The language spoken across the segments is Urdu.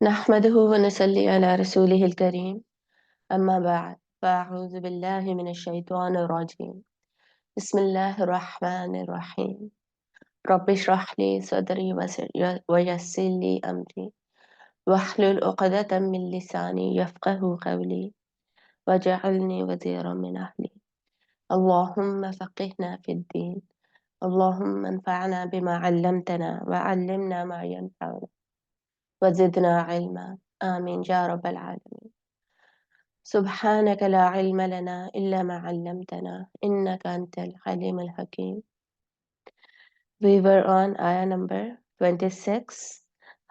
نحمده ونصلي على رسوله الكريم أما بعد فأعوذ بالله من الشيطان الرجيم بسم الله الرحمن الرحيم رب اشرح لي صدري ويسر لي أمري واحلل عقدة من لساني يفقه قولي واجعلني وزيرا من أهلي اللهم فقهنا في الدين اللهم انفعنا بما علمتنا وعلمنا ما ينفعنا وزدنا علما آمين يا رب العالمين. سبحانك لا علم لنا إلا ما علمتنا إنك أنت العليم الحكيم. We were on ayah number 26.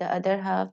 the other half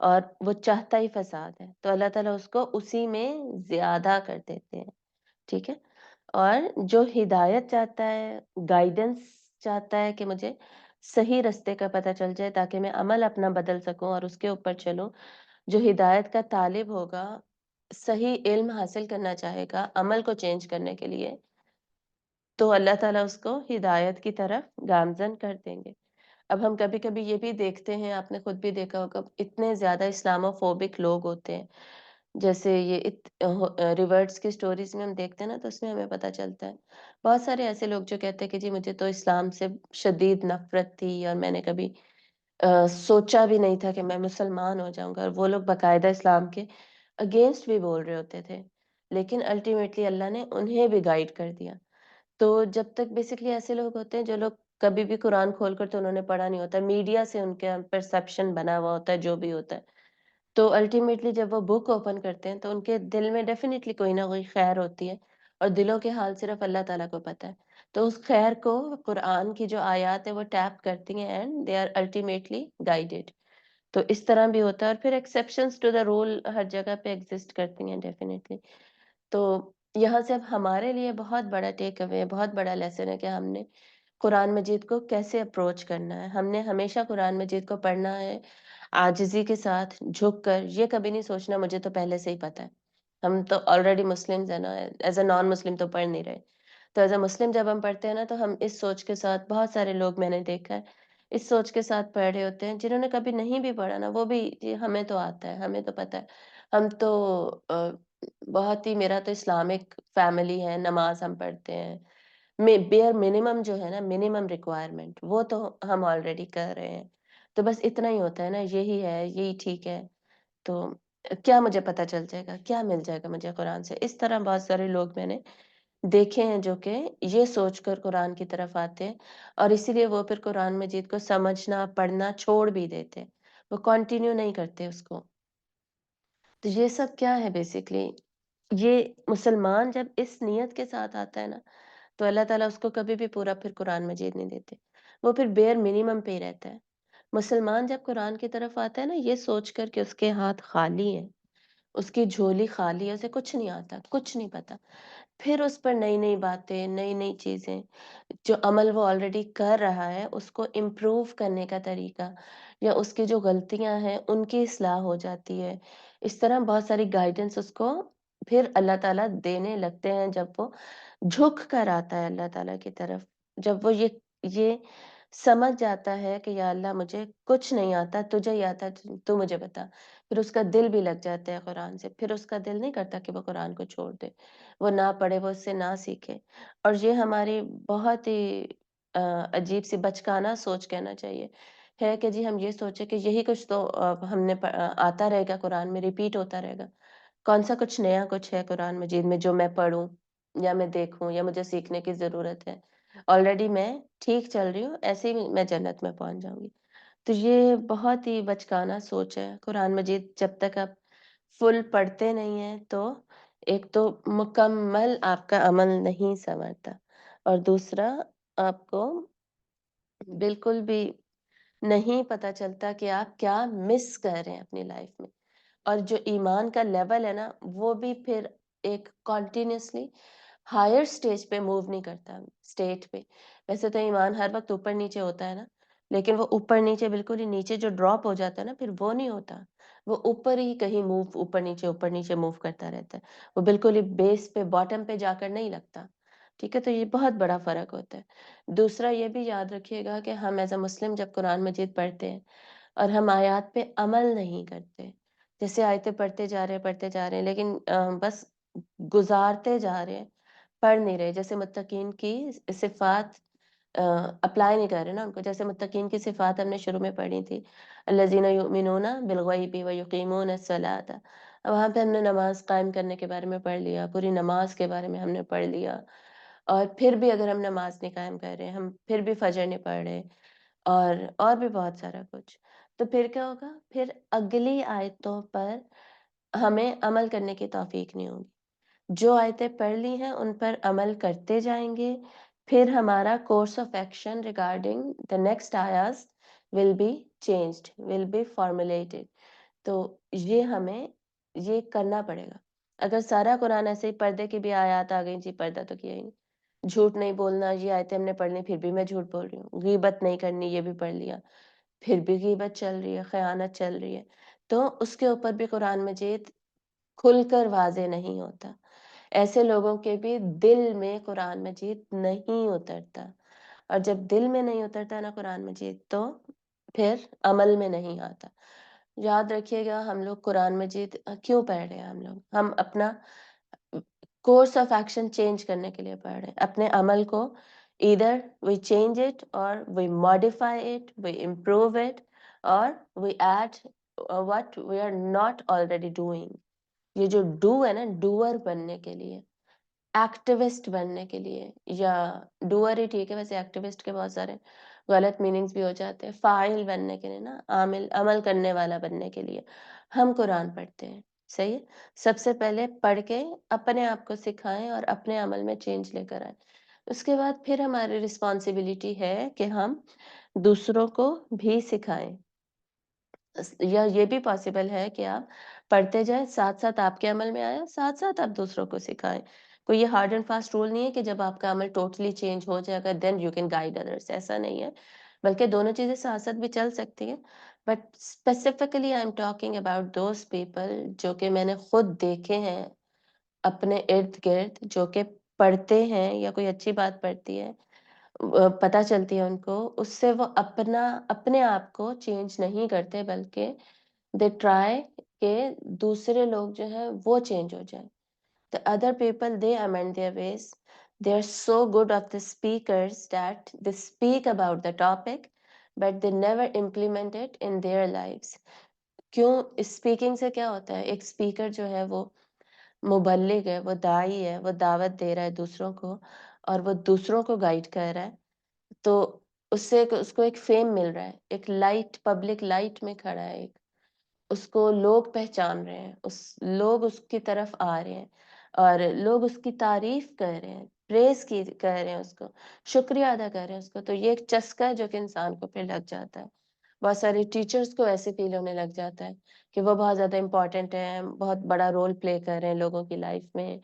اور وہ چاہتا ہی فساد ہے، تو اللہ تعالیٰ اس کو اسی میں زیادہ کر دیتے ہیں، ٹھیک ہے؟ اور جو ہدایت چاہتا ہے، گائیڈنس چاہتا ہے کہ مجھے صحیح رستے کا پتہ چل جائے تاکہ میں عمل اپنا بدل سکوں اور اس کے اوپر چلوں، جو ہدایت کا طالب ہوگا، صحیح علم حاصل کرنا چاہے گا عمل کو چینج کرنے کے لیے، تو اللہ تعالیٰ اس کو ہدایت کی طرف گامزن کر دیں گے۔ اب ہم کبھی کبھی یہ بھی دیکھتے ہیں، آپ نے خود بھی دیکھا ہوگا، اتنے زیادہ اسلامو فوبک لوگ ہوتے ہیں، جیسے یہ ریورٹس کی سٹوریز میں ہم دیکھتے ہیں نا، تو اس میں ہمیں پتہ چلتا ہے بہت سارے ایسے لوگ جو کہتے ہیں کہ جی مجھے تو اسلام سے شدید نفرت تھی اور میں نے کبھی سوچا بھی نہیں تھا کہ میں مسلمان ہو جاؤں گا، اور وہ لوگ باقاعدہ اسلام کے اگینسٹ بھی بول رہے ہوتے تھے، لیکن الٹیمیٹلی اللہ نے انہیں بھی گائیڈ کر دیا۔ تو جب تک بیسکلی ایسے لوگ ہوتے ہیں جو لوگ کبھی بھی قرآن کھول کر تو انہوں نے پڑھا نہیں ہوتا، میڈیا سے ان کا پرسپشن بنا ہوا ہوتا ہے جو بھی ہوتا ہے، تو الٹیمیٹلی جب وہ بک اوپن کرتے ہیں تو ان کے دل میں ڈیفینیٹلی کوئی نہ کوئی خیر ہوتی ہے، اور دلوں کے حال صرف اللہ تعالیٰ کو پتہ ہے، تو اس خیر کو قرآن کی جو آیات ہیں وہ ٹیپ کرتی ہیں and they are ultimately guided. تو اس طرح بھی ہوتا ہے، اور پھر ایکسیپشنز ٹو دا رول ہر جگہ پہ ایگزسٹ کرتی ہیں ڈیفینیٹلی۔ تو یہاں سے اب ہمارے لیے بہت بڑا ٹیک اوے، بہت بڑا لیسن ہے کہ ہم نے قرآن مجید کو کیسے اپروچ کرنا ہے۔ ہم نے ہمیشہ قرآن مجید کو پڑھنا ہے عاجزی کے ساتھ، جھک کر، یہ کبھی نہیں سوچنا مجھے تو پہلے سے ہی پتہ ہے، ہم تو آلریڈی مسلمز ہیں نا، ایز اے نان مسلم تو پڑھ نہیں رہے، تو ایز اے مسلم جب ہم پڑھتے ہیں نا تو ہم اس سوچ کے ساتھ، بہت سارے لوگ میں نے دیکھا ہے اس سوچ کے ساتھ پڑھ رہے ہوتے ہیں، جنہوں نے کبھی نہیں بھی پڑھا نا، وہ بھی جی ہمیں تو آتا ہے، ہمیں تو پتہ ہے، ہم تو بہت ہی، میرا تو اسلامک فیملی ہے، نماز ہم پڑھتے ہیں، بیئر منیمم جو ہے نا، منیمم ریکوائرمنٹ وہ تو ہم آلریڈی کر رہے ہیں، تو بس اتنا ہی ہوتا ہے نا، یہی ہے، یہی ٹھیک ہے، تو کیا مجھے پتہ چل جائے گا، کیا مل جائے گا مجھے قرآن سے؟ اس طرح بہت سارے لوگ میں نے دیکھے ہیں جو کہ یہ سوچ کر قرآن کی طرف آتے ہیں، اور اسی لیے وہ پھر قرآن مجید کو سمجھنا، پڑھنا چھوڑ بھی دیتے ہیں، وہ کنٹینیو نہیں کرتے اس کو۔ تو یہ سب کیا ہے بیسکلی؟ یہ مسلمان جب اس نیت کے ساتھ آتا ہے نا، تو اللہ تعالیٰ اس کو کبھی بھی پورا پھر قرآن مجید نہیں دیتے، وہ پھر بیئر منیمم پہ ہی رہتا ہے۔ مسلمان جب قرآن کی طرف آتا ہے نا، یہ سوچ کر کہ اس کے ہاتھ خالی ہیں، اس کی جھولی خالی ہے، اسے کچھ نہیں آتا، کچھ نہیں پتا، پھر اس پر نئی نئی باتیں، نئی نئی چیزیں، جو عمل وہ آلریڈی کر رہا ہے اس کو امپروو کرنے کا طریقہ، یا اس کی جو غلطیاں ہیں ان کی اصلاح ہو جاتی ہے، اس طرح بہت ساری گائیڈنس اس کو پھر اللہ تعالیٰ دینے لگتے ہیں، جب وہ جھک کر آتا ہے اللہ تعالیٰ کی طرف، جب وہ یہ سمجھ جاتا ہے کہ یا اللہ مجھے کچھ نہیں آتا، تجھے ہی آتا ہے، تو مجھے بتا، پھر اس کا دل بھی لگ جاتا ہے قرآن سے، پھر اس کا دل نہیں کرتا کہ وہ قرآن کو چھوڑ دے، وہ نہ پڑھے، وہ اس سے نہ سیکھے، اور یہ ہماری بہت ہی عجیب سی بچکانہ سوچ کہنا چاہیے ہے کہ جی ہم یہ سوچے کہ یہی کچھ تو ہم نے آتا رہے گا، قرآن میں ریپیٹ ہوتا رہے گا، کون سا کچھ نیا کچھ ہے قرآن مجید میں جو میں پڑھوں یا میں دیکھوں یا مجھے سیکھنے کی ضرورت ہے؟ آلریڈی میں ٹھیک چل رہی ہوں، ایسے ہی میں جنت میں پہنچ جاؤں گی۔ تو یہ بہت ہی بچکانہ سوچ ہے۔ قرآن مجید جب تک آپ فل پڑھتے نہیں ہیں تو ایک تو مکمل آپ کا عمل نہیں سنورتا، اور دوسرا آپ کو بالکل بھی نہیں پتہ چلتا کہ آپ کیا مس کر رہے ہیں اپنی لائف میں، اور جو ایمان کا لیول ہے نا وہ بھی پھر ایک کنٹینیوسلی ہائر سٹیج پہ موو نہیں کرتا، سٹیٹ پہ، ویسے تو ایمان ہر وقت اوپر نیچے ہوتا ہے نا، لیکن وہ اوپر نیچے، بالکل ہی نیچے جو ڈراپ ہو جاتا ہے نا پھر وہ نہیں ہوتا، وہ اوپر ہی کہیں موو، اوپر نیچے موو کرتا رہتا ہے، وہ بالکل ہی بیس پہ، باٹم پہ جا کر نہیں لگتا، ٹھیک ہے؟ تو یہ بہت بڑا فرق ہوتا ہے۔ دوسرا یہ بھی یاد رکھیے گا کہ ہم ایز اے مسلم جب قرآن مجید پڑھتے ہیں اور ہم آیات پہ عمل نہیں کرتے، جیسے آیتیں پڑھتے جا رہے ہیں لیکن بس گزارتے جا رہے ہیں، پڑھ نہیں رہے، جیسے متقین کی صفات اپلائی نہیں کر رہے نا ان کو، جیسے متقین کی صفات ہم نے شروع میں پڑھی تھی، الذین یؤمنون بالغیب ویقیمون الصلاۃ، وہاں پہ ہم نے نماز قائم کرنے کے بارے میں پڑھ لیا، پوری نماز کے بارے میں ہم نے پڑھ لیا، اور پھر بھی اگر ہم نماز نہیں قائم کر رہے، ہم پھر بھی فجر نہیں پڑھ رہے، اور بھی بہت سارا کچھ، تو پھر کیا ہوگا؟ پھر اگلی آیتوں پر ہمیں عمل کرنے کی توفیق نہیں ہوگی، جو آیتیں پڑھ لی ہیں ان پر عمل کرتے جائیں گے، پھر ہمارا course of action regarding the next ayahs will be changed, will be formulated۔ تو یہ ہمیں یہ کرنا پڑے گا۔ اگر سارا قرآن ایسے ہی پردے کی بھی آیات آ گئی، جی پردہ تو کیا ہی نہیں، جھوٹ نہیں بولنا، یہ آیتیں ہم نے پڑھ لی پھر بھی میں جھوٹ بول رہی ہوں، غیبت نہیں کرنی یہ بھی پڑھ لیا پھر بھی غیبت چل رہی ہے، خیانت چل رہی ہے، تو اس کے اوپر بھی قرآن مجید کھل کر واضح نہیں ہوتا۔ ایسے لوگوں کے بھی دل میں قرآن مجید نہیں اترتا، اور جب دل میں نہیں اترتا نا قرآن مجید تو پھر عمل میں نہیں آتا۔ یاد رکھیے گا، ہم لوگ قرآن مجید کیوں پڑھ رہے ہیں؟ ہم اپنا کورس آف ایکشن چینج کرنے کے لیے پڑھ رہے ہیں، اپنے عمل کو either we change it or we modify it, we improve it, or we add what we are not already doing۔ یہ جو ڈو ہے نا، ڈوئر بننے کے لیے، ایکٹیوسٹ بننے کے لیے، یا ڈوئر ہی ٹھیک ہے، ویسے ایکٹیوسٹ کے بہت سارے غلط میننگز بھی ہو جاتے ہیں، فاعل بننے کے لیے نا، عمل کرنے والا بننے کے لیے ہم قرآن پڑھتے ہیں، صحیح ہے؟ سب سے پہلے پڑھ کے اپنے آپ کو سکھائیں اور اپنے عمل میں چینج لے کر آئیں، اس کے بعد پھر ہماری رسپانسبلٹی ہے کہ ہم دوسروں کو بھی سکھائیں، یا یہ بھی پاسبل ہے کہ آپ پڑھتے جائیں، ساتھ ساتھ آپ کے عمل میں آیا، ساتھ ساتھ آپ دوسروں کو سکھائیں۔ کوئی یہ ہارڈ اینڈ فاسٹ رول نہیں ہے کہ جب آپ کا عمل ٹوٹلی چینج ہو جائے گا دین یو کین گائیڈ ادرس، ایسا نہیں ہے، بلکہ دونوں چیزیں ساتھ ساتھ بھی چل سکتی ہیں۔ But specifically I am talking about those people جو کہ میں نے خود دیکھے ہیں اپنے ارد گرد، جو کہ پڑھتے ہیں یا کوئی اچھی بات پڑھتی ہے، پتہ چلتی ہے ان کو، اس سے وہ اپنے آپ کو چینج نہیں کرتے، بلکہ دے ٹرائی کہ دوسرے لوگ جو ہیں وہ چینج ہو جائیں۔ The other people, they amend their ways. They are so good of the speakers that they speak about the topic, but they never implement it in their lives. کیوں؟ اسپیکنگ سے کیا ہوتا ہے؟ ایک اسپیکر جو ہے وہ مبلغ ہے، وہ داعی ہے، وہ دعوت دے رہا ہے دوسروں کو، اور وہ دوسروں کو گائیڈ کر رہا ہے، تو اس کو ایک فیم مل رہا ہے، ایک لائٹ، پبلک لائٹ میں کھڑا ہے، ایک اس کو لوگ پہچان رہے ہیں، لوگ اس کی طرف آ رہے ہیں، اور لوگ اس کی تعریف کر رہے ہیں، کر رہے ہیں، اس کو شکریہ ادا کر رہے ہیں اس کو، تو یہ ایک چسکا ہے جو کہ انسان کو پھر لگ جاتا ہے۔ بہت سارے ٹیچرز کو ایسے فیل ہونے لگ جاتا ہے کہ وہ بہت زیادہ امپورٹنٹ ہیں، بہت بڑا رول پلے کر رہے ہیں لوگوں کی لائف میں،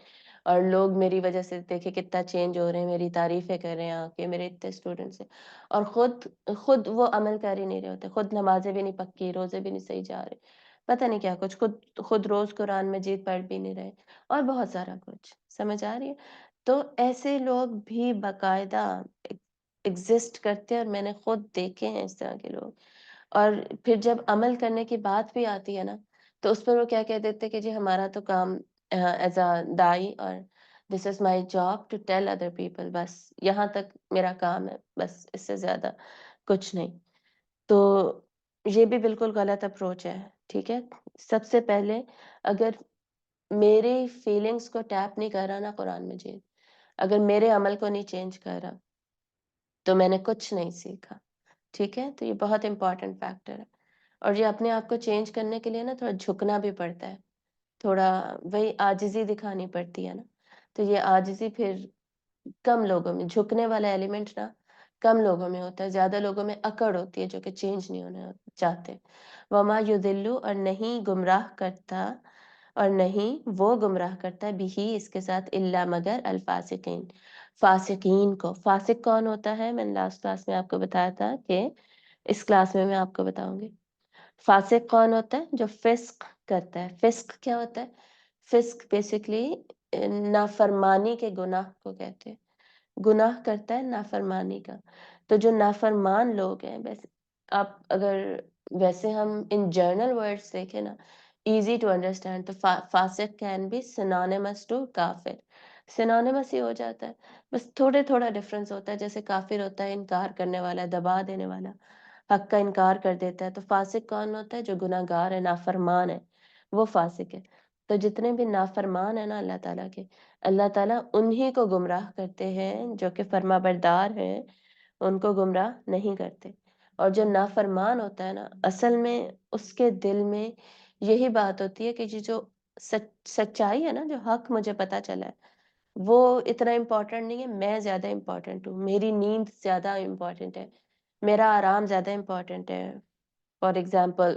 اور لوگ میری وجہ سے دیکھے کتنا چینج ہو رہے ہیں، میری تعریفیں کر رہے ہیں آ کے، میرے اتنے اسٹوڈنٹس ہیں، اور خود وہ عمل کر ہی نہیں رہے ہوتے، خود نمازیں بھی نہیں پکی، روزے بھی نہیں صحیح جا رہے، پتہ نہیں کیا کچھ، خود روز قرآن مجید پڑھ بھی نہیں رہے، اور بہت سارا کچھ، سمجھ آ رہی ہے؟ تو ایسے لوگ بھی باقاعدہ ایگزسٹ کرتے ہیں، اور میں نے خود دیکھے ہیں اس طرح کے لوگ، اور پھر جب عمل کرنے کی بات بھی آتی ہے نا، تو اس پر وہ کیا کہہ دیتے کہ جی ہمارا تو کام ایز اے دائی، اور this is my job to tell other people, بس یہاں تک میرا کام ہے، بس اس سے زیادہ کچھ نہیں۔ تو یہ بھی بالکل غلط اپروچ ہے، ٹھیک ہے؟ سب سے پہلے اگر میری فیلنگز کو ٹیپ نہیں کر رہا نا قرآن مجید، اگر میرے عمل کو نہیں چینج کر رہا، تو میں نے کچھ نہیں سیکھا، ٹھیک ہے؟ تو یہ بہت امپورٹنٹ فیکٹر ہے، اور یہ اپنے آپ کو چینج کرنے کے لیے نا تھوڑا جھکنا بھی پڑتا ہے، تھوڑا وہی عاجزی دکھانی پڑتی ہے نا، تو یہ عاجزی پھر کم لوگوں میں، جھکنے والا ایلیمنٹ نا کم لوگوں میں ہوتا ہے، زیادہ لوگوں میں اکڑ ہوتی ہے جو کہ چینج نہیں ہونے چاہتے۔ وما یضل، اور نہیں گمراہ کرتا، اور نہیں وہ گمراہ کرتا بھی اس کے ساتھ الا مگر الفاسقین، فاسقین کو۔ فاسق کون ہوتا ہے؟ میں نے لاسٹ کلاس میں آپ کو بتایا تھا کہ اس کلاس میں آپ کو بتاؤں گی۔ فاسق کون ہوتا ہے؟ جو فسق کرتا ہے۔ فسق کیا ہوتا ہے؟ فسق بیسیکلی نافرمانی کے گناہ کو کہتے ہیں، گناہ کرتا ہے نافرمانی کا۔ تو جو نافرمان لوگ ہیں، ویسے آپ اگر ویسے ہم ان جرنل ورڈز دیکھیں نا، ایزی ٹو انڈرسٹینڈ، تو فاسق کین بی سینونیمس ٹو کافر، سینونیمس ہی ہو جاتا ہے، بس تھوڑا ڈفرنس ہوتا ہے، جیسے کافر ہوتا ہے انکار کرنے والا، دبا دینے والا، حق کا انکار کر دیتا ہے، تو فاسق کون ہوتا ہے؟ جو گناہ گار ہے، نافرمان ہے، وہ فاسق ہے۔ تو جتنے بھی نافرمان ہیں نا اللہ تعالیٰ کے، اللہ تعالیٰ انہی کو گمراہ کرتے ہیں، جو کہ فرما بردار ہیں، ان کو گمراہ نہیں کرتے۔ اور جو نافرمان ہوتا ہے نا، اصل میں اس کے دل میں یہی بات ہوتی ہے کہ جو سچائی ہے نا، جو حق مجھے پتا چلا ہے، وہ اتنا امپورٹنٹ نہیں ہے، میں زیادہ امپورٹنٹ ہوں، میری نیند زیادہ امپورٹنٹ ہے، میرا آرام زیادہ امپورٹنٹ ہے، فار ایگزامپل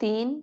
3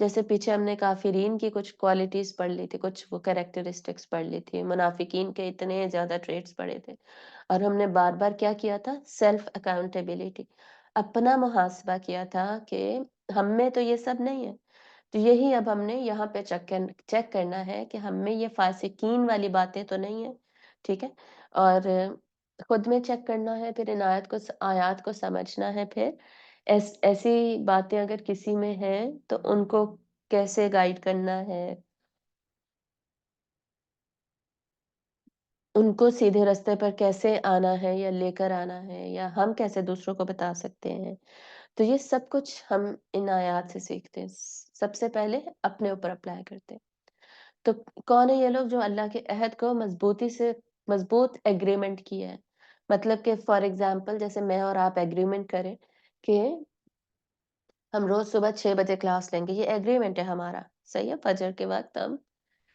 جیسے پیچھے ہم نے کافرین کی کچھ کوالٹیز پڑھ لی تھی، کچھ وہ کریکٹرسٹکس پڑھ لی تھی، منافقین کے اتنے زیادہ ٹریٹس پڑھے تھے، اور ہم نے بار بار کیا کیا تھا؟ سیلف اکاؤنٹیبلٹی، اپنا محاسبہ کیا تھا کہ ہم میں تو یہ سب نہیں ہے. تو یہی اب ہم نے یہاں پہ چیک کرنا ہے کہ ہم میں یہ فاسقین والی باتیں تو نہیں ہیں، ٹھیک ہے، اور خود میں چیک کرنا ہے، پھر ان آیات کو سمجھنا ہے، پھر ایسی باتیں اگر کسی میں ہیں تو ان کو کیسے گائیڈ کرنا ہے، ان کو سیدھے راستے پر کیسے آنا ہے یا لے کر آنا ہے، یا ہم کیسے دوسروں کو بتا سکتے ہیں. تو یہ سب کچھ ہم ان آیات سے سیکھتے ہیں، سب سے پہلے اپنے اوپر اپلائی کرتے ہیں. تو کون ہے یہ لوگ جو اللہ کے عہد کو مضبوطی سے مضبوط ایگریمنٹ کیا ہے؟ مطلب کہ فار ایگزامپل جیسے میں اور آپ ایگریمنٹ کریں کہ ہم روز صبح 6 بجے کلاس لیں گے، یہ ایگریمنٹ ہے ہمارا، صحیح ہے، فجر کے وقت ہم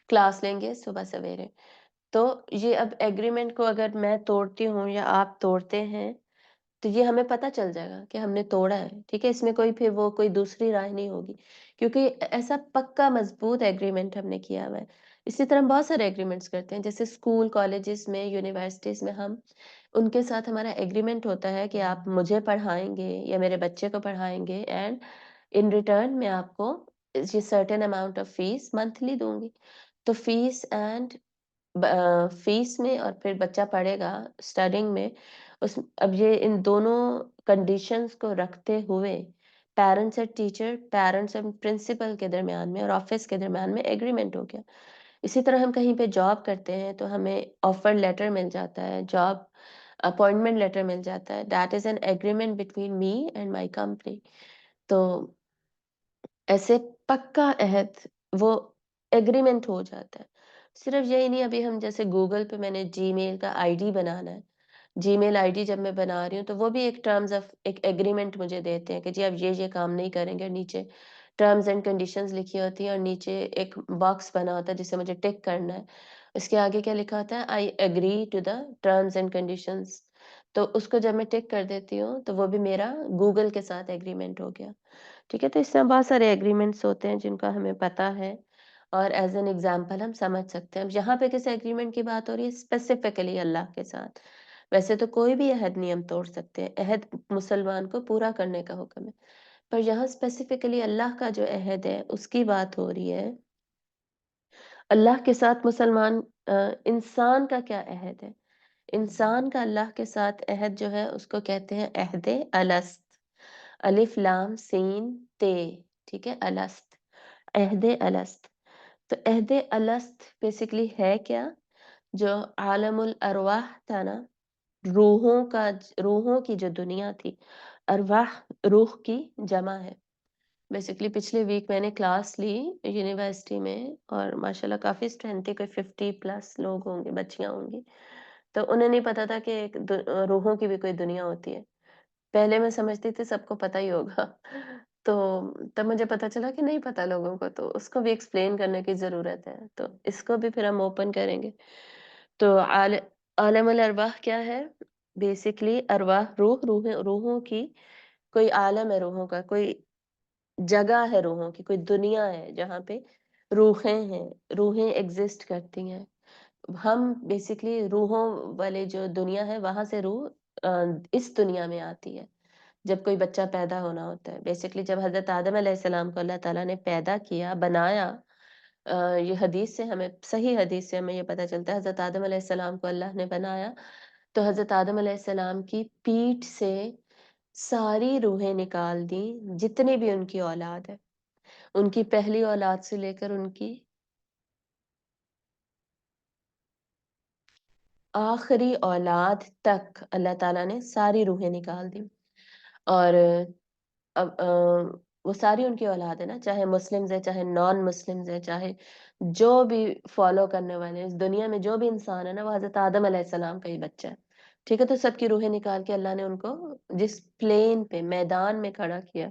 کلاس لیں گے صبح سویرے. تو یہ اب ایگریمنٹ کو اگر میں توڑتی ہوں یا آپ توڑتے ہیں تو یہ ہمیں پتہ چل جائے گا کہ ہم نے توڑا ہے، ٹھیک ہے، اس میں کوئی پھر وہ کوئی دوسری رائے نہیں ہوگی، کیونکہ ایسا پکا مضبوط ایگریمنٹ ہم نے کیا ہوا ہے. اسی طرح ہم بہت سارے ایگریمنٹس کرتے ہیں، جیسے اسکول کالجز میں یونیورسٹیز میں ہم ان کے ساتھ ہمارا ایگریمنٹ ہوتا ہے کہ آپ مجھے پڑھائیں گے یا میرے بچے کو پڑھائیں گے، اینڈ ان ریٹرن میں آپ کو یہ certain amount of fees monthly دوں گی. تو فیس اینڈ فیس میں اور پھر بچہ پڑھے گا اسٹڈنگ میں، اب یہ ان دونوں کنڈیشنز کو رکھتے ہوئے پیرنٹس اور ٹیچر، پیرنٹس اور پرنسپل کے درمیان میں اور آفس کے درمیان میں ایگریمنٹ ہو گیا. اسی طرح ہم کہیں پہ جاب کرتے ہیں تو ہمیں آفر لیٹر مل جاتا ہے، جاب اپوائنٹمنٹ لیٹر مل جاتا ہے، that is an agreement between me and my company. تو ایسے پکا عہد وہ ایگریمنٹ ہو جاتا ہے. صرف یہی نہیں، ابھی ہم جیسے گوگل پہ میں نے جی میل کا آئی ڈی بنانا ہے، جی میل آئی ڈی جب میں بنا رہی ہوں تو وہ بھی ایک ٹرمز آف ایک ایگریمنٹ مجھے دیتے ہیں کہ جی اب یہ کام نہیں کریں گے، نیچے ٹرمز اینڈ کنڈیشنز لکھی ہوتی ہیں اور نیچے ایک باکس بنا ہوتا ہے جسے مجھے ٹک کرنا ہے. اس کے آگے کیا لکھا ہوتا ہے؟ I agree to the terms and conditions. تو اس کو جب میں ٹک کر دیتی ہوں تو وہ بھی میرا گوگل کے ساتھ ایگریمنٹ ہو گیا، ٹھیک ہے. تو اس طرح بہت سارے ایگریمنٹس ہوتے ہیں جن کا ہمیں پتہ ہے اور ایز این ایگزامپل ہم سمجھ سکتے ہیں. اب یہاں پہ کس ایگریمنٹ کی بات ہو رہی ہے؟ اسپیسیفکلی اللہ کے ساتھ. ویسے تو کوئی بھی عہد نہیں ہم توڑ سکتے ہیں، عہد مسلمان کو پورا کرنے کا حکم ہے، پر یہاں اسپیسیفکلی اللہ کا جو عہد ہے اس کی بات ہو رہی ہے. اللہ کے ساتھ مسلمان انسان کا کیا عہد ہے؟ انسان کا اللہ کے ساتھ عہد جو ہے اس کو کہتے ہیں عہد الست، الف لام سین تے، ٹھیک ہے، الست، عہد الست. تو عہد الست بیسیکلی ہے کیا؟ جو عالم الارواح تھا نا، روحوں کی جو دنیا تھی، ارواح روح کی جمع ہے. بیسیکلی پچھلے ویک میں نے کلاس لی یونیورسٹی میں اور ماشاءاللہ کافی اسٹرینتھ تھی، کوئی 50+ لوگ ہوں گے، بچیاں ہوں گی. تو انہیں نہیں پتا تھا کہ ایک روحوں کی بھی کوئی دنیا ہوتی ہے. پہلے میں سمجھتی تھی سب کو پتہ ہی ہوگا. تو تب مجھے پتا چلا کہ نہیں پتا لوگوں کو، تو اس کو بھی ایکسپلین کرنے کی ضرورت ہے. تو اس کو بھی پھر ہم اوپن کریں گے. تو عالم الارواح کیا ہے؟ بیسیکلی ارواح روحوں کی کوئی عالم ہے، روحوں کا کوئی جگہ ہے، روحوں کی کوئی دنیا ہے جہاں پہ روحیں ہیں، روحیں ایگزسٹ کرتی ہیں. ہم بیسیکلی روحوں والے جو دنیا ہے وہاں سے روح اس دنیا میں آتی ہے جب کوئی بچہ پیدا ہونا ہوتا ہے. بیسیکلی جب حضرت آدم علیہ السلام کو اللہ تعالیٰ نے پیدا کیا، بنایا، یہ حدیث سے ہمیں، صحیح حدیث سے ہمیں یہ پتہ چلتا ہے، حضرت آدم علیہ السلام کو اللہ نے بنایا تو حضرت آدم علیہ السلام کی پیٹھ سے ساری روحیں نکال دی جتنی بھی ان کی اولاد ہے، ان کی پہلی اولاد سے لے کر ان کی آخری اولاد تک اللہ تعالیٰ نے ساری روحیں نکال دی. اور اب وہ ساری ان کی اولاد ہے نا، چاہے مسلمز ہے، چاہے نان مسلمز ہے، چاہے جو بھی فالو کرنے والے ہیں اس دنیا میں، جو بھی انسان ہے نا، وہ حضرت آدم علیہ السلام کا ہی بچہ ہے، ٹھیک ہے. تو سب کی روحیں نکال کے اللہ نے ان کو جس پلین پہ، میدان میں کھڑا کیا،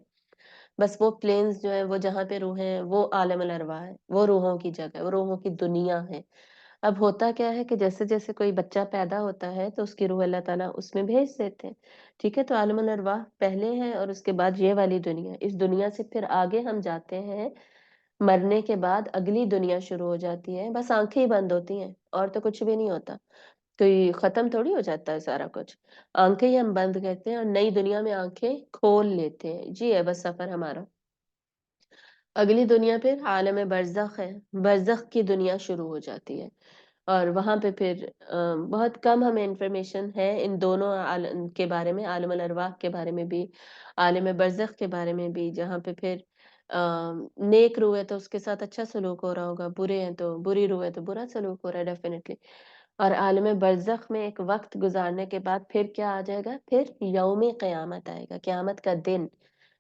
بس وہ پلینز جو ہیں، وہ جہاں پہ روحیں ہیں، وہ عالم الارواح ہے، وہ روحوں کی جگہ ہے، وہ روحوں کی دنیا ہے. اب ہوتا کیا ہے کہ جیسے جیسے کوئی بچہ پیدا ہوتا ہے تو اس کی روح اللہ تعالیٰ اس میں بھیج دیتے ہیں، ٹھیک ہے. تو عالم الارواح پہلے ہے اور اس کے بعد یہ والی دنیا، اس دنیا سے پھر آگے ہم جاتے ہیں مرنے کے بعد اگلی دنیا شروع ہو جاتی ہے، بس آنکھیں ہی بند ہوتی ہیں اور تو کچھ بھی نہیں ہوتا، کوئی ختم تھوڑی ہو جاتا ہے سارا کچھ، آنکھیں ہی ہم بند کرتے ہیں اور نئی دنیا میں آنکھیں کھول لیتے ہیں، جی ہے بس سفر ہمارا۔ اگلی دنیا پھر عالم برزخ ہے، برزخ کی دنیا شروع ہو جاتی ہے اور وہاں پہ پھر بہت کم ہمیں انفارمیشن ہے ان دونوں عالم کے بارے میں، عالم الارواح کے بارے میں بھی، عالم برزخ کے بارے میں بھی، جہاں پہ پھر نیک روح ہے تو اس کے ساتھ اچھا سلوک ہو رہا ہوگا، برے ہیں تو بری روح ہے تو برا سلوک ہو رہا ہے ڈیفینیٹلی۔ اور عالم برزخ میں ایک وقت گزارنے کے بعد پھر کیا آ جائے گا؟ پھر یوم قیامت آئے گا، قیامت کا دن۔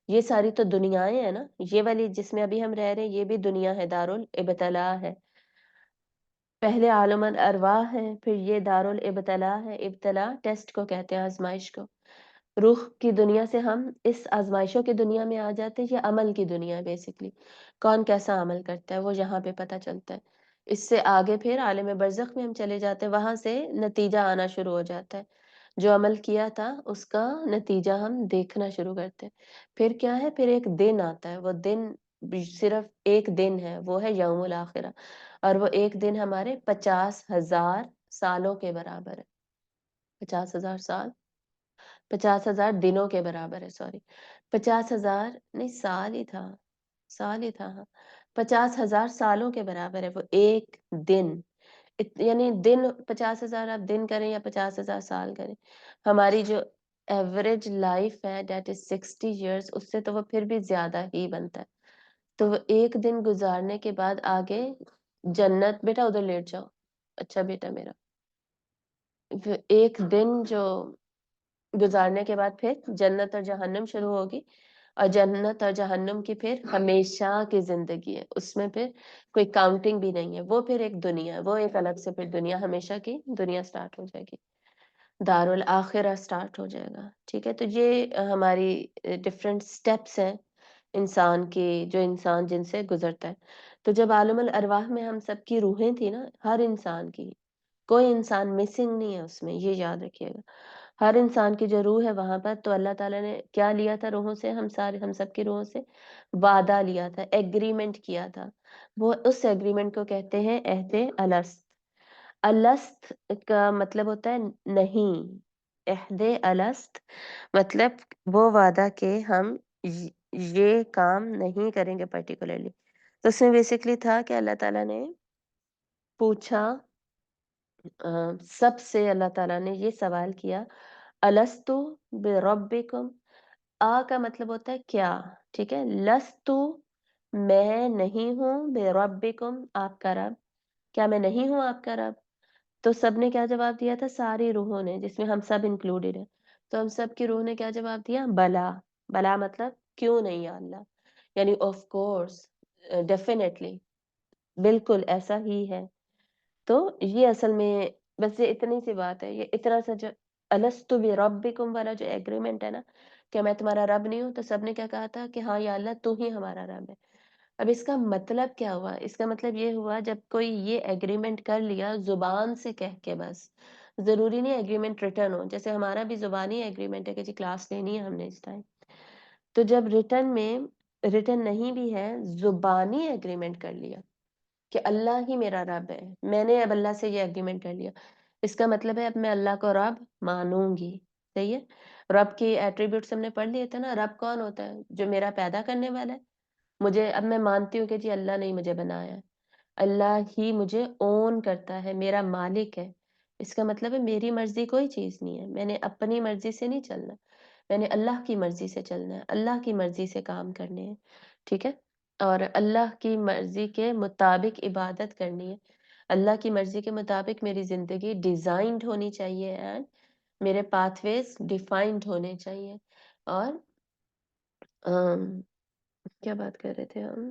یہ ساری تو دنیایں ہیں نا، یہ والی جس میں ابھی ہم رہ رہے ہیں یہ بھی دنیا ہے، دارالابتلاء ہے۔ پہلے عالم الارواح ہے، پھر یہ دارالابتلاء ہے، ابتلاء ٹیسٹ کو کہتے ہیں، آزمائش کو۔ روح کی دنیا سے ہم اس آزمائشوں کی دنیا میں آ جاتے ہیں، یہ عمل کی دنیا ہے بیسیکلی، کون کیسا عمل کرتا ہے وہ یہاں پہ پتہ چلتا ہے۔ اس سے آگے پھر عالم برزخ میں ہم چلے جاتے ہیں، وہاں سے نتیجہ آنا شروع ہو جاتا ہے، جو عمل کیا تھا اس کا نتیجہ ہم دیکھنا شروع کرتے ہیں۔ پھر کیا ہے؟ پھر ایک دن آتا ہے، وہ دن صرف ایک دن ہے، وہ ہے یوم الآخرہ، اور وہ ایک دن ہمارے 50,000 سالوں کے برابر ہے۔ 50,000 سال، 50,000 دنوں کے برابر ہے، سوری، 50,000 نہیں، سال ہی تھا، سال ہی تھا، ہاں، 50,000 سالوں کے برابر ہے وہ ایک دن۔ یعنی دن 50,000 آپ دن کریں یا 50,000 سال کریں، ہماری جو ایوریج لائف ہے دیٹ از 60 ایئرس، اس سے تو وہ پھر بھی زیادہ ہی بنتا ہے۔ تو وہ ایک دن گزارنے کے بعد آگے جنت، بیٹا ادھر لیٹ جاؤ، اچھا بیٹا میرا، ایک دن جو گزارنے کے بعد پھر جنت اور جہنم شروع ہوگی، اور جنت اور جہنم کی پھر ہمیشہ کی زندگی ہے، اس میں پھر کوئی کاؤنٹنگ بھی نہیں ہے، وہ پھر ایک دنیا ہے، وہ ایک الگ سے پھر دنیا، ہمیشہ کی دنیا سٹارٹ ہو جائے گی، دارالآخرہ سٹارٹ ہو جائے گا، ٹھیک ہے۔ تو یہ ہماری ڈفرینٹ سٹیپس ہیں انسان کی، جو انسان جن سے گزرتا ہے۔ تو جب عالم الارواح میں ہم سب کی روحیں تھی نا، ہر انسان کی، کوئی انسان مسنگ نہیں ہے اس میں، یہ یاد رکھیے گا، ہر انسان کی جو روح ہے وہاں پر، تو اللہ تعالیٰ نے کیا لیا تھا روحوں سے، ہم سب کی روحوں سے وعدہ لیا تھا، ایگریمنٹ کیا تھا، وہ اس ایگریمنٹ کو کہتے ہیں عہد الست۔ الست کا مطلب ہوتا ہے نہیں، عہد الست مطلب وہ وعدہ کہ ہم یہ کام نہیں کریں گے پرٹیکولرلی۔ تو اس میں بیسکلی تھا کہ اللہ تعالیٰ نے پوچھا، سب سے اللہ تعالیٰ نے یہ سوال کیا، الستو بربکم، آ کا مطلب ہوتا ہے کیا، ٹھیک ہے، لستو میں نہیں ہوں، بربکم آپ کا رب، کیا میں نہیں ہوں آپ کا رب؟ تو سب نے کیا جواب دیا تھا؟ ساری روحوں نے، جس میں ہم سب انکلوڈیڈ ہیں، تو ہم سب کی روح نے کیا جواب دیا؟ بلا۔ بلا مطلب کیوں نہیں یا اللہ، یعنی آف کورس، ڈیفینیٹلی، بالکل ایسا ہی ہے۔ تو یہ اصل میں بس یہ اتنی سی بات ہے، یہ اتنا سا جو الستو بربکم والا جو ایگریمنٹ ہے نا، کہ میں تمہارا رب نہیں ہوں، تو سب نے کیا کہا تھا کہ ہاں یا اللہ تو ہی ہمارا رب ہے۔ اب اس کا مطلب کیا ہوا؟ اس کا مطلب یہ ہوا جب کوئی یہ ایگریمنٹ کر لیا زبان سے کہہ کے، بس ضروری نہیں ایگریمنٹ ریٹرن ہو، جیسے ہمارا بھی زبانی ایگریمنٹ ہے کہ جی کلاس لینی ہے ہم نے اس ٹائم، تو جب ریٹرن میں، ریٹرن نہیں بھی ہے، زبانی ایگریمنٹ کر لیا کہ اللہ ہی میرا رب ہے، میں نے اب اللہ سے یہ ایگریمنٹ کر لیا، اس کا مطلب ہے اب میں اللہ کو رب مانوں گی، صحیح ہے۔ رب کی ایٹریبیوٹس ہم نے پڑھ لیے تھے نا، رب کون ہوتا ہے؟ جو میرا پیدا کرنے والا ہے، مجھے اب میں مانتی ہوں کہ جی اللہ نے ہی مجھے بنایا ہے، اللہ ہی مجھے اون کرتا ہے، میرا مالک ہے، اس کا مطلب ہے میری مرضی کوئی چیز نہیں ہے، میں نے اپنی مرضی سے نہیں چلنا، میں نے اللہ کی مرضی سے چلنا ہے، اللہ کی مرضی سے کام کرنے ہیں، ٹھیک ہے، اور اللہ کی مرضی کے مطابق عبادت کرنی ہے، اللہ کی مرضی کے مطابق میری زندگی ڈیزائنڈ ہونی چاہیے، اینڈ میرے پاتھ ویز ڈیفائنڈ ہونے چاہیے۔ اور کیا بات کر رہے تھے ہم؟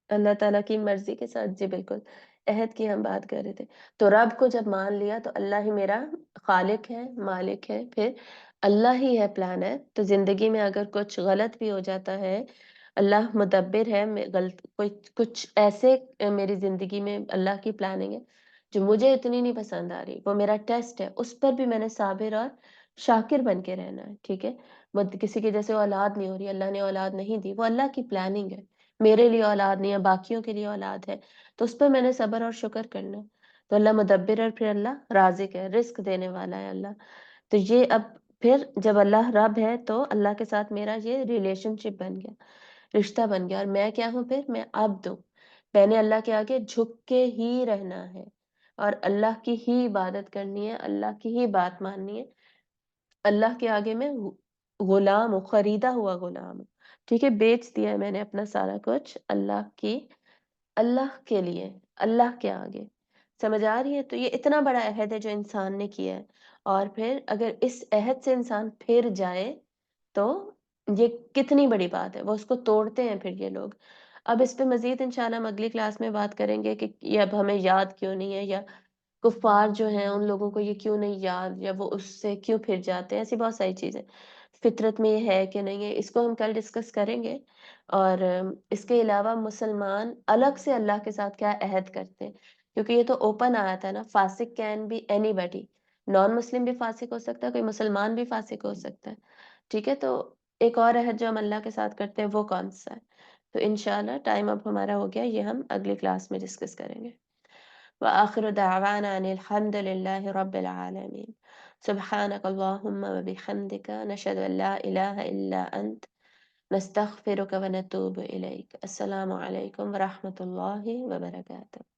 اللہ تعالیٰ کی مرضی کے ساتھ، جی بالکل، عہد کی ہم بات کر رہے تھے۔ تو رب کو جب مان لیا تو اللہ ہی میرا خالق ہے، مالک ہے، پھر اللہ ہی ہے پلانر، تو زندگی میں اگر کچھ غلط بھی ہو جاتا ہے، اللہ مدبر ہے، غلط کوئی کچھ ایسے میری زندگی میں اللہ کی پلاننگ ہے جو مجھے اتنی نہیں پسند آ رہی، وہ میرا ٹیسٹ ہے، اس پر بھی میں نے صابر اور شاکر بن کے رہنا ہے، ٹھیک ہے۔ کسی کی جیسے اولاد نہیں ہو رہی، اللہ نے اولاد نہیں دی، وہ اللہ کی پلاننگ ہے، میرے لیے اولاد نہیں ہے، باقیوں کے لیے اولاد ہے، تو اس پہ میں نے صبر اور شکر کرنا ہے۔ تو اللہ مدبر ہے، پھر اللہ رازق ہے، رزق دینے والا ہے اللہ۔ تو یہ اب پھر جب اللہ رب ہے تو اللہ کے ساتھ میرا یہ ریلیشن شپ بن گیا، رشتہ بن گیا، اور میں کیا ہوں پھر؟ میں عبد ہوں۔ میں نے اللہ کے آگے جھک کے ہی رہنا ہے اور اللہ کی ہی عبادت کرنی ہے، اللہ کی ہی بات ماننی ہے۔ اللہ کے آگے میں غلام ہوں، خریدا ہوا غلام ہوں، ٹھیک ہے؟ بیچ دیا ہے میں نے اپنا سارا کچھ اللہ کے لیے، اللہ کے آگے۔ سمجھ آ رہی ہے؟ تو یہ اتنا بڑا عہد ہے جو انسان نے کیا ہے، اور پھر اگر اس عہد سے انسان پھر جائے تو یہ کتنی بڑی بات ہے، وہ اس کو توڑتے ہیں پھر یہ لوگ۔ اب اس پہ مزید انشاءاللہ ہم اگلی کلاس میں بات کریں گے کہ یہ اب ہمیں یاد کیوں نہیں ہے، یا کفار جو ہیں ان لوگوں کو یہ کیوں نہیں یاد، یا وہ اس سے کیوں پھر جاتے ہیں، ایسی بہت ساری چیزیں فطرت میں یہ ہے کہ نہیں ہے، اس کو ہم کل ڈسکس کریں گے۔ اور اس کے علاوہ مسلمان الگ سے اللہ کے ساتھ کیا عہد کرتے ہیں، کیونکہ یہ تو اوپن آیا تھا نا، فاسق کین بی اینی بڈی، نان مسلم بھی فاسق ہو سکتا ہے، کوئی مسلمان بھی فاسق ہو سکتا ہے، ٹھیک ہے؟ تو ایک اور عہد جو ہم اللہ کے ساتھ کرتے ہیں وہ کون سا ہے؟ تو انشاءاللہ ٹائم اب ہمارا ہو گیا، یہ ہم اگلی کلاس میں ڈسکس کریں گے۔ وآخر دعوانا ان الحمد لله رب العالمين سبحانك اللهم وبحمدك نشهد ان لا اله الا انت نستغفرك ونتوب اليك السلام عليكم ورحمة الله وبركاته